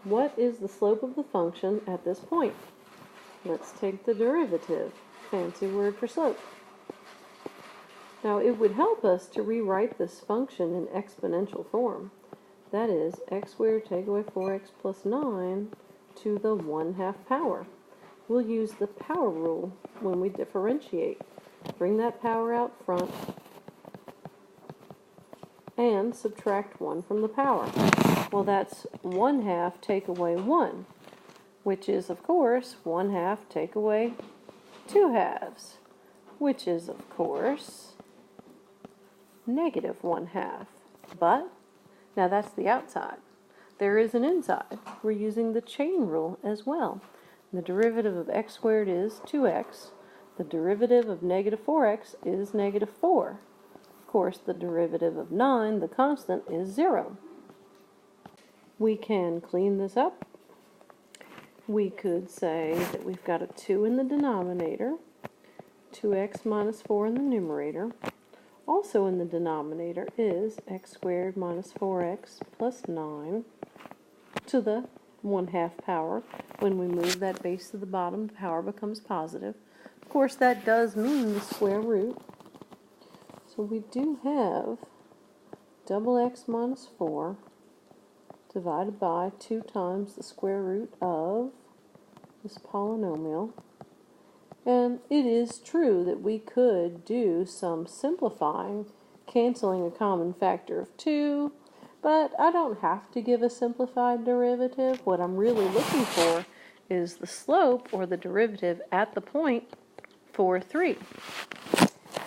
what is the slope of the function at this point? Let's take the derivative, fancy word for slope. Now it would help us to rewrite this function in exponential form. That is, x squared take away 4x plus 9 to the 1/2 power. We'll use the power rule when we differentiate. Bring that power out front and subtract 1 from the power. Well, that's 1/2 take away 1, which is, of course, 1/2 take away 2/2, which is, of course, negative 1/2. But, now that's the outside. There is an inside. We're using the chain rule as well. The derivative of x squared is 2x. The derivative of negative 4x is negative 4. Of course, the derivative of 9, the constant, is 0. We can clean this up. We could say that we've got a 2 in the denominator, 2x minus 4 in the numerator. Also in the denominator is x squared minus 4x plus 9 to the 1/2 power. When we move that base to the bottom, the power becomes positive. Of course, that does mean the square root. So we do have double x minus 4 divided by 2 times the square root of this polynomial. And it is true that we could do some simplifying, canceling a common factor of 2, but I don't have to give a simplified derivative. What I'm really looking for is the slope, or the derivative, at the point 4, 3.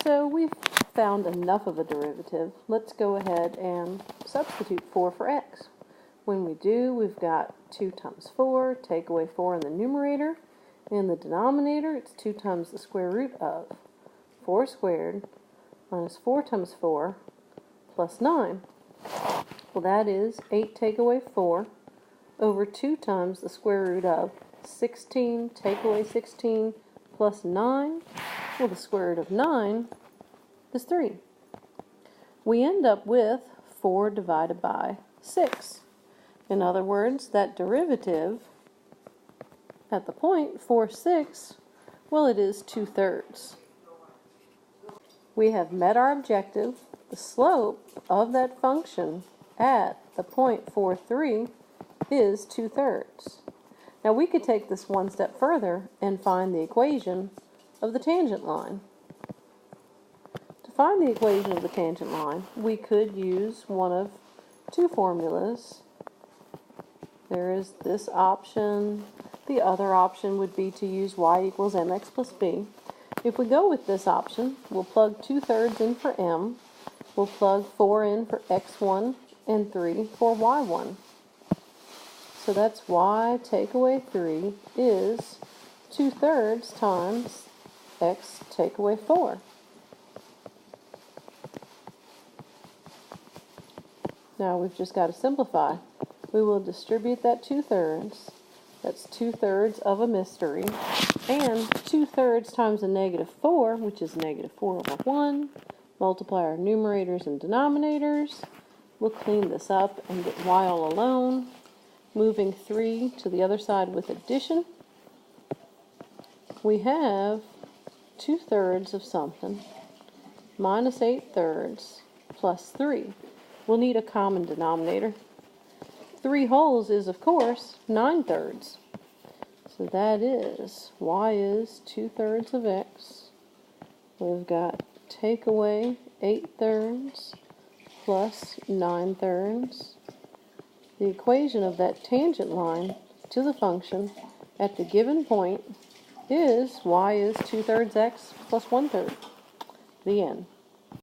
So we've found enough of a derivative. Let's go ahead and substitute 4 for x. When we do, we've got 2 times 4, take away 4 in the numerator. In the denominator, it's 2 times the square root of 4 squared minus 4 times 4 plus 9. Well, that is 8 take away 4 over 2 times the square root of 16 take away 16 plus 9. Well, the square root of 9 is 3. We end up with 4 divided by 6. In other words, that derivative at the point 4, 6, well, it is 2/3. We have met our objective. The slope of that function at the point 4, 3 is 2/3. Now we could take this one step further and find the equation of the tangent line. To find the equation of the tangent line, we could use one of 2 formulas. There is this option. The other option would be to use y equals mx plus b. If we go with this option, we'll plug 2/3 in for m. We'll plug 4 in for x1 and 3 for y1. So that's y take away 3 is 2/3 times x take away 4. Now we've just got to simplify. We will distribute that 2/3. That's 2/3 of a mystery. And 2/3 times a negative 4, which is negative 4 over 1. Multiply our numerators and denominators. We'll clean this up and get y all alone. Moving 3 to the other side with addition. We have 2/3 of something minus 8/3 plus 3. We'll need a common denominator. 3 wholes is, of course, 9/3. So that is, y is 2/3 of x. We've got take away 8/3 plus 9/3. The equation of that tangent line to the function at the given point is y is 2/3 x plus 1/3. The end.